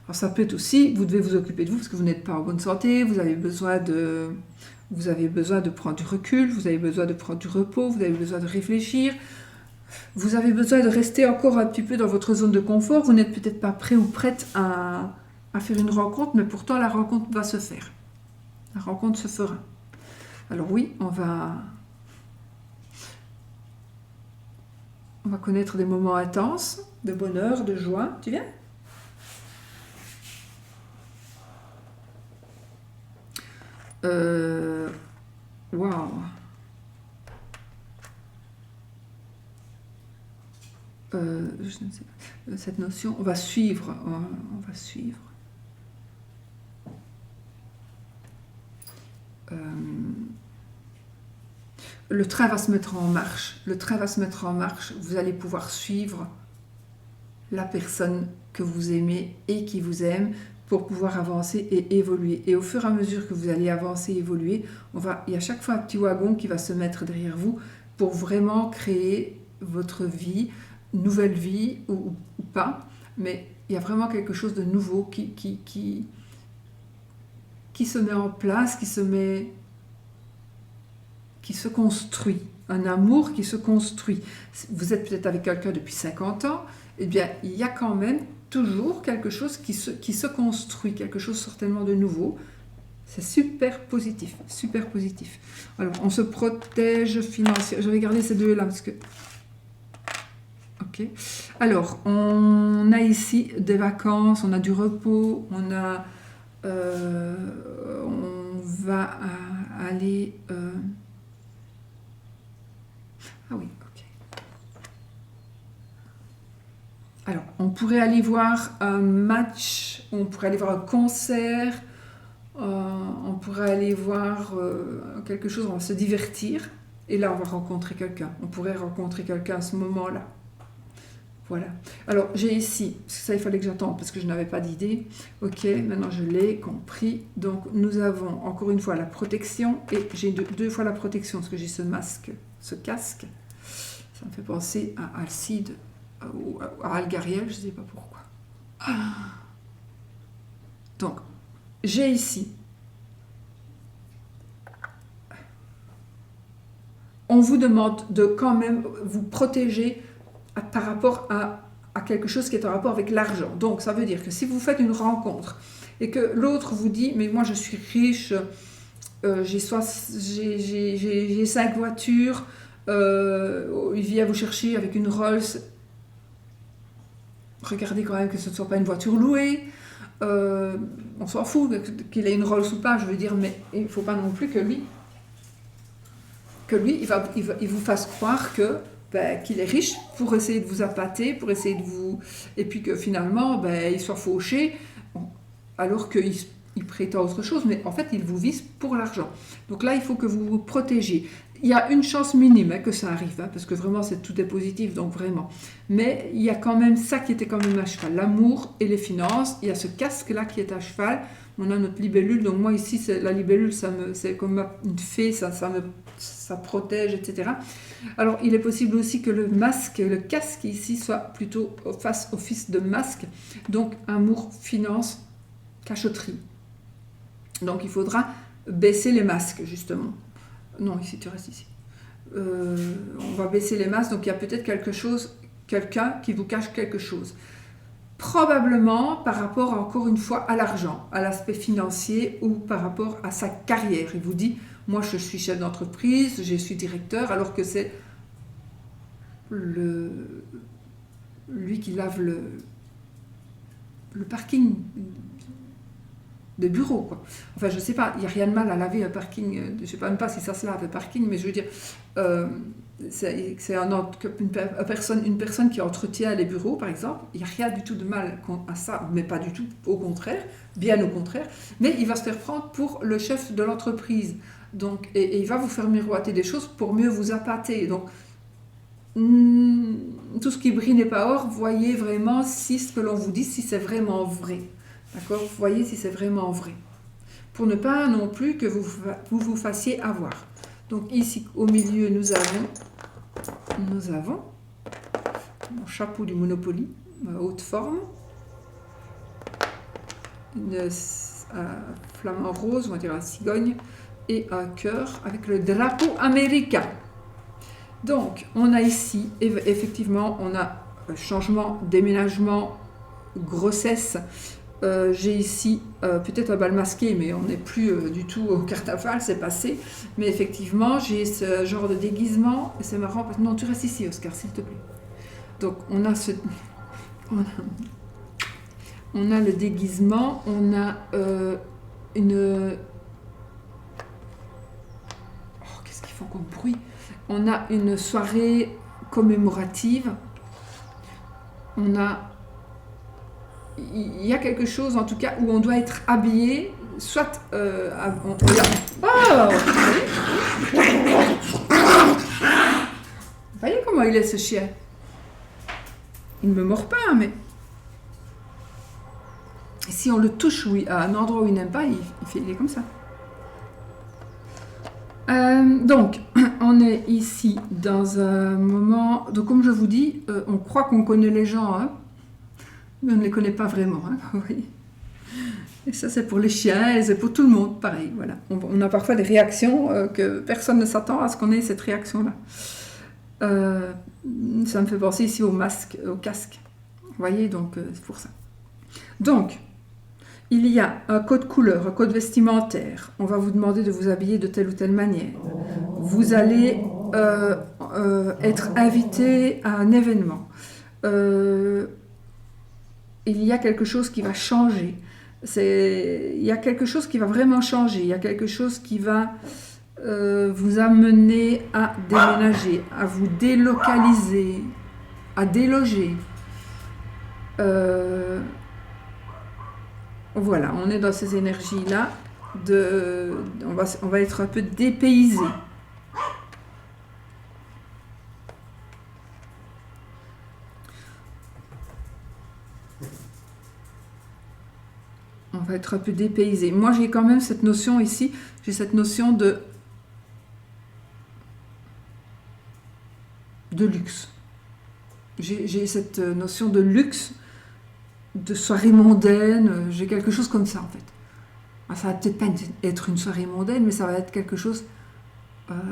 Alors, ça peut être aussi, vous devez vous occuper de vous parce que vous n'êtes pas en bonne santé, vous avez besoin de prendre du recul, vous avez besoin de prendre du repos, vous avez besoin de réfléchir, vous avez besoin de rester encore un petit peu dans votre zone de confort, vous n'êtes peut-être pas prêt ou prête à faire une rencontre, mais pourtant la rencontre va se faire. La rencontre se fera. Alors oui, on va connaître des moments intenses, de bonheur, de joie. Tu viens ? Waouh. Je ne sais pas. Cette notion, on va suivre. On va suivre. Le train va se mettre en marche. Le train va se mettre en marche. Vous allez pouvoir suivre la personne que vous aimez et qui vous aime pour pouvoir avancer et évoluer. Et au fur et à mesure que vous allez avancer et évoluer, il y a à chaque fois un petit wagon qui va se mettre derrière vous pour vraiment créer votre vie, nouvelle vie ou pas. Mais il y a vraiment quelque chose de nouveau qui se met en place, qui se construit. Un amour qui se construit. Vous êtes peut-être avec quelqu'un depuis 50 ans, eh bien, il y a quand même toujours quelque chose qui se construit, quelque chose certainement de nouveau. C'est super positif, super positif. Alors, on se protège financièrement. Je vais garder ces deux-là parce que... Ok. Alors, on a ici des vacances, on a du repos, on va aller... Ah oui, ok. Alors, on pourrait aller voir un match, on pourrait aller voir un concert, on pourrait aller voir quelque chose, on va se divertir. Et là, on va rencontrer quelqu'un. On pourrait rencontrer quelqu'un à ce moment-là. Voilà. Alors, j'ai ici, parce que ça, il fallait que j'attende, parce que je n'avais pas d'idée. Ok, maintenant je l'ai compris. Donc, nous avons encore une fois la protection, et j'ai deux fois la protection, parce que j'ai ce masque, ce casque. Ça me fait penser à Alcide, ou à Algariel, je ne sais pas pourquoi. Donc, j'ai ici. On vous demande de quand même vous protéger par rapport à quelque chose qui est en rapport avec l'argent. Donc, ça veut dire que si vous faites une rencontre et que l'autre vous dit « mais moi je suis riche, j'ai 5 voitures, il vient vous chercher avec une Rolls », regardez quand même que ce ne soit pas une voiture louée, on s'en fout qu'il ait une Rolls ou pas, je veux dire, mais il ne faut pas non plus que lui il vous fasse croire qu'il est riche pour essayer de vous appâter, pour essayer de vous... Et puis que finalement, il soit fauché, alors qu'il prétend autre chose, mais en fait, il vous vise pour l'argent. Donc là, il faut que vous vous protégiez. Il y a une chance minime que ça arrive, parce que vraiment, tout est positif, donc vraiment. Mais il y a quand même ça qui était quand même à cheval, l'amour et les finances. Il y a ce casque-là qui est à cheval. On a notre libellule, donc moi ici, la libellule, c'est comme une fée, ça protège, etc. Alors, il est possible aussi que le casque ici, soit plutôt fasse office de masque. Donc, amour, finance, cachotterie. Donc, il faudra baisser les masques, justement. Non, ici, tu restes ici. On va baisser les masques, donc il y a peut-être quelqu'un qui vous cache quelque chose. probablement par rapport, encore une fois, à l'argent, à l'aspect financier ou par rapport à sa carrière. Il vous dit, moi je suis chef d'entreprise, je suis directeur, alors que c'est lui qui lave le parking de bureau, quoi. Enfin, je sais pas, il n'y a rien de mal à laver un parking, je sais pas même pas si ça se lave, le parking, mais je veux dire, c'est une personne qui entretient les bureaux, par exemple, il n'y a rien du tout de mal à ça, mais pas du tout, au contraire, bien au contraire, mais il va se faire prendre pour le chef de l'entreprise, donc, et il va vous faire miroiter des choses pour mieux vous appâter, donc, tout ce qui brille n'est pas or, voyez vraiment si ce que l'on vous dit, si c'est vraiment vrai. D'accord? Voyez si c'est vraiment vrai. Pour ne pas non plus que vous fassiez avoir. Donc ici, au milieu, nous avons mon chapeau du Monopoly, haute forme, une flamant rose, on va dire la cigogne, et un cœur avec le drapeau américain. Donc, on a ici, effectivement, on a changement, déménagement, grossesse. J'ai ici peut-être un bal masqué, mais on n'est plus du tout au carnaval, c'est passé. Mais effectivement, j'ai ce genre de déguisement. Et c'est marrant parce que non, tu restes ici, Oscar, s'il te plaît. Donc, on a le déguisement, on a une... Oh, qu'est-ce qu'ils font comme bruit? On a une soirée commémorative. Il y a quelque chose, en tout cas, où on doit être habillé, soit... Oh! Vous voyez comment il est, ce chien? Il ne me mord pas, mais... Si on le touche, oui, à un endroit où il n'aime pas, il est comme ça. Donc, on est ici dans un moment... Donc, comme je vous dis, on croit qu'on connaît les gens, hein, mais on ne les connaît pas vraiment. Hein, oui. Et ça, c'est pour les chiens et c'est pour tout le monde, pareil. Voilà. On a parfois des réactions que personne ne s'attend à ce qu'on ait cette réaction-là. Ça me fait penser ici au masque, au casque. Vous voyez, donc c'est pour ça. Donc, il y a un code couleur, un code vestimentaire. On va vous demander de vous habiller de telle ou telle manière. Vous allez être invité à un événement. Il y a quelque chose qui va changer. Il y a quelque chose qui va vraiment changer. Il y a quelque chose qui va vous amener à déménager, à vous délocaliser, à déloger. Voilà, on est dans ces énergies-là. On va être un peu dépaysé. On va être un peu dépaysé. Moi, j'ai quand même cette notion ici. J'ai cette notion de luxe. J'ai cette notion de luxe, de soirée mondaine. J'ai quelque chose comme ça, en fait. Ça va peut-être pas être une soirée mondaine, mais ça va être quelque chose...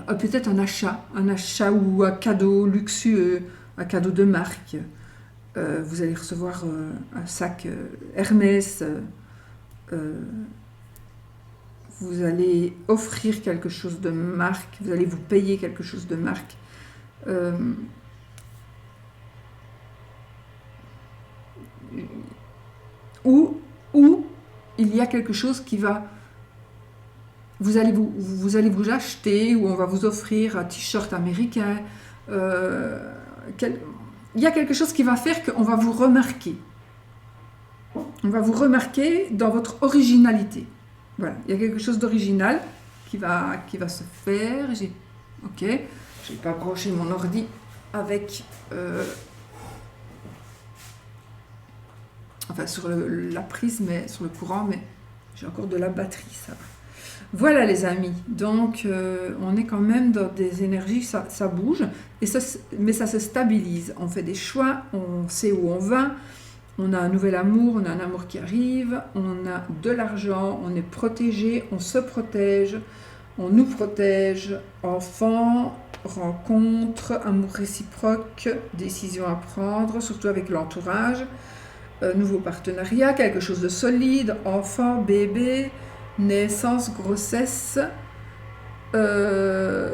peut-être un achat ou un cadeau luxueux, un cadeau de marque. Vous allez recevoir un sac Hermès. Vous allez offrir quelque chose de marque. Vous allez vous payer quelque chose de marque. Ou il y a quelque chose qui va... Vous allez vous acheter, ou on va vous offrir un t-shirt américain. Il y a quelque chose qui va faire qu'on va vous remarquer. On va vous remarquer dans votre originalité. Voilà, il y a quelque chose d'original qui va se faire. Ok, je n'ai pas branché mon ordi avec... enfin, sur la prise, mais sur le courant, mais j'ai encore de la batterie, ça va. Voilà les amis, donc on est quand même dans des énergies, ça bouge, mais ça se stabilise. On fait des choix, on sait où on va, on a un nouvel amour, on a un amour qui arrive, on a de l'argent, on est protégé, on se protège, on nous protège, enfants, rencontres, amour réciproque, décisions à prendre, surtout avec l'entourage. nouveau partenariat, quelque chose de solide, enfant, bébé, naissance, grossesse. Je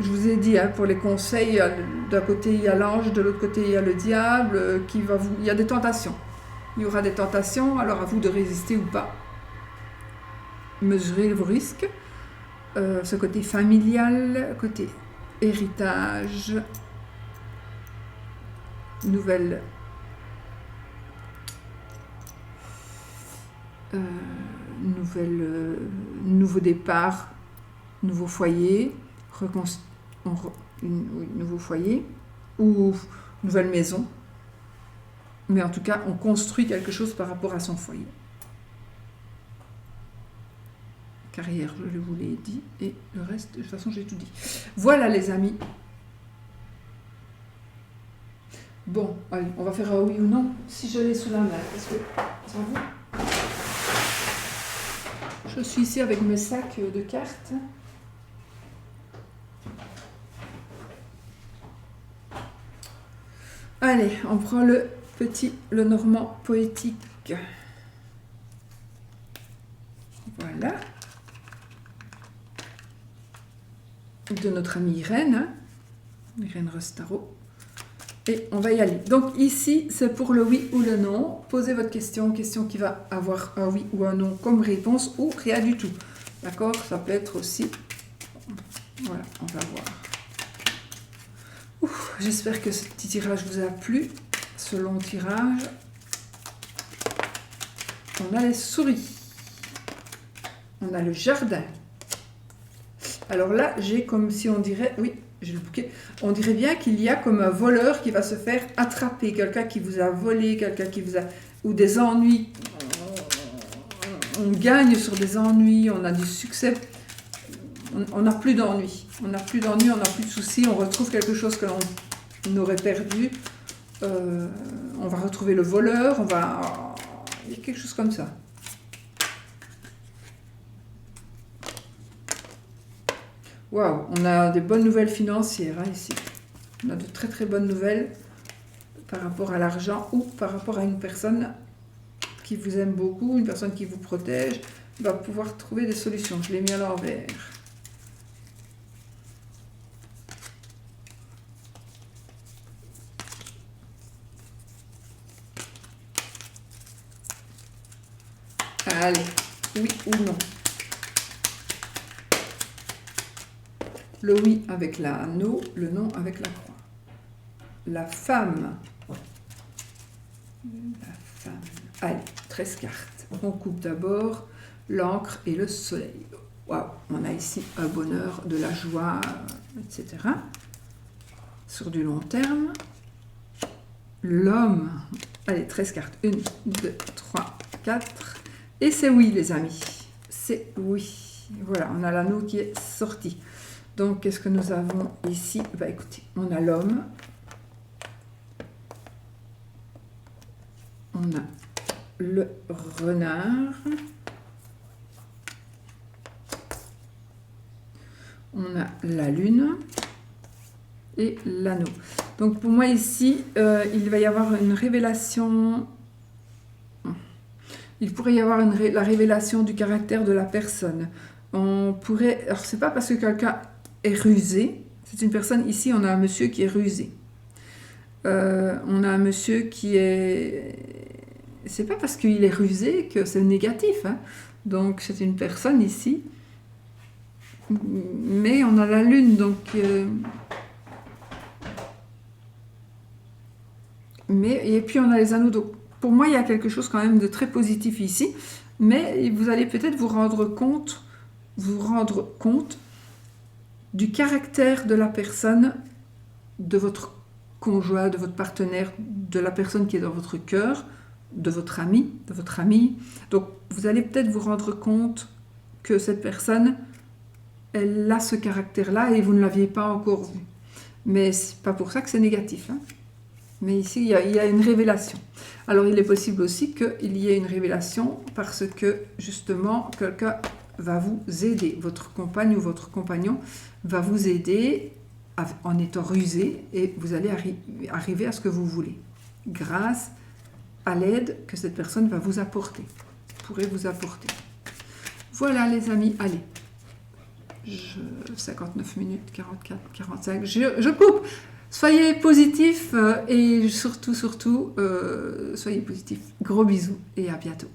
vous ai dit, hein, pour les conseils, d'un côté il y a l'ange, de l'autre côté il y a le diable, il y a des tentations. Il y aura des tentations, alors à vous de résister ou pas. Mesurez vos risques. Ce côté familial, côté héritage, nouveau départ, nouveau foyer, nouveau foyer ou nouvelle maison. Mais en tout cas, on construit quelque chose par rapport à son foyer. Carrière, je vous l'ai dit, et le reste, de toute façon, j'ai tout dit. Voilà les amis. Bon, allez, on va faire un oui ou non, si je l'ai sous la main, parce que, ça vous, je suis ici avec mes sacs de cartes. Allez, on prend le normand poétique. Voilà. De notre amie Irène, hein, Irène Rostaro. Et on va y aller. Donc ici, c'est pour le oui ou le non. Posez votre question qui va avoir un oui ou un non comme réponse ou rien du tout. D'accord? Ça peut être aussi... Voilà, on va voir. J'espère que ce petit tirage vous a plu. Ce long tirage. On a les souris. On a le jardin. Alors là, j'ai comme si on dirait... Oui, j'ai le bouquet. On dirait bien qu'il y a comme un voleur qui va se faire attraper. Quelqu'un qui vous a volé, quelqu'un qui vous a... Ou des ennuis. On gagne sur des ennuis, on a du succès. On n'a plus d'ennuis. On n'a plus d'ennuis, on n'a plus de soucis. On retrouve quelque chose que l'on aurait perdu. On va retrouver le voleur. Il y a quelque chose comme ça. Waouh, on a des bonnes nouvelles financières hein, ici. On a de très très bonnes nouvelles par rapport à l'argent ou par rapport à une personne qui vous aime beaucoup, une personne qui vous protège, va pouvoir trouver des solutions. Je l'ai mis à l'envers. Allez, oui ou non? Le oui avec l'anneau, le non avec la croix. La femme. La femme. Allez, 13 cartes. On coupe d'abord l'encre et le soleil. Waouh, on a ici un bonheur, de la joie, etc. Sur du long terme. L'homme. Allez, 13 cartes. 1, 2, 3, 4. Et c'est oui, les amis. C'est oui. Voilà, on a l'anneau qui est sorti. Donc, qu'est-ce que nous avons ici? Bah, écoutez, on a l'homme. On a le renard. On a la lune et l'anneau. Donc, pour moi, ici, il va y avoir une révélation. Il pourrait y avoir la révélation du caractère de la personne. On pourrait... Alors, c'est pas parce que quelqu'un est rusé. C'est une personne, ici, on a un monsieur qui est rusé. On a un monsieur qui est... C'est pas parce qu'il est rusé que c'est négatif. Hein. Donc, c'est une personne ici. Mais on a la lune, donc... Et puis, on a les anneaux. Donc, pour moi, il y a quelque chose quand même de très positif ici. Mais vous allez peut-être vous rendre compte du caractère de la personne, de votre conjoint, de votre partenaire, de la personne qui est dans votre cœur, de votre ami, de votre amie. Donc, vous allez peut-être vous rendre compte que cette personne, elle a ce caractère-là et vous ne l'aviez pas encore vu. Mais ce n'est pas pour ça que c'est négatif. Hein. Mais ici, il y a une révélation. Alors, il est possible aussi qu'il y ait une révélation parce que, justement, quelqu'un va vous aider. Votre compagne ou votre compagnon va vous aider en étant rusé et vous allez arriver à ce que vous voulez. Grâce à l'aide que cette personne va vous apporter, pourrait vous apporter. Voilà les amis, allez. 59 minutes, 44, 45, je coupe. Soyez positifs et surtout, soyez positifs. Gros bisous et à bientôt.